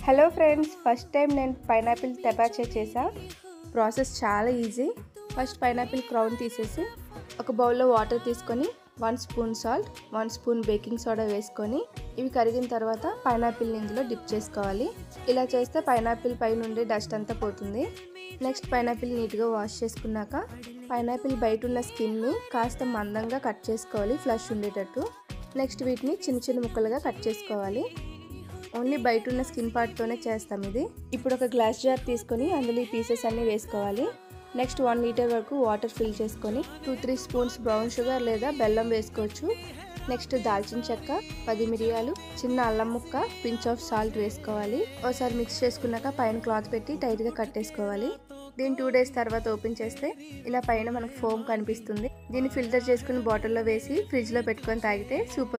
Hello friends, first time నేను pineapple తెపాచే చేసా. Process చాలా ఈజీ. ఫస్ట్ పైనాపిల్ క్రౌన్ తీసేసి ఒక బౌల్లో వాటర్ తీసుకొని 1 spoon salt, 1 spoon baking soda వేసుకొని ఇవి కరిగిన తర్వాత పైనాపిల్ని ఇందులో డిప్ చేసుకోవాలి. ఇలా చేస్తే పైనాపిల్ పై నుండి డస్ట్ అంతా పోతుంది. నెక్స్ట్ పైనాపిల్ నీట్గా వాష్ చేసుకున్నాక పైనాపిల్ బయట ఉన్న స్కిన్ని కాస్త మందంగా కట్ చేసుకోవాలి, ఫ్లష్ ఉండేటట్టు. నెక్స్ట్ వీటిని చిన్న చిన్న ముక్కలుగా కట్ చేసుకోవాలి. ఓన్లీ బయట ఉన్న స్కిన్ పార్ట్తోనే చేస్తాం ఇది. ఇప్పుడు ఒక గ్లాస్ జార్ తీసుకొని అందులో ఈ పీసెస్ అన్నీ వేసుకోవాలి. నెక్స్ట్ 1 లీటర్ వరకు వాటర్ ఫిల్ చేసుకొని 2-3 స్పూన్స్ బ్రౌన్ షుగర్ లేదా బెల్లం వేసుకోవచ్చు. నెక్స్ట్ దాల్చిన చెక్క, 10 మిరియాలు, చిన్న అల్లం ముక్క, పించ్ ఆఫ్ సాల్ట్ వేసుకోవాలి. ఒకసారి మిక్స్ చేసుకున్నాక పైన క్లాత్ పెట్టి టైట్గా కట్టేసుకోవాలి. దీన్ని 2 డేస్ తర్వాత ఓపెన్ చేస్తే ఇలా పైన మనకు ఫోమ్ కనిపిస్తుంది. దీన్ని ఫిల్టర్ చేసుకుని బాటిల్లో వేసి ఫ్రిడ్జ్లో పెట్టుకొని తాగితే సూపర్.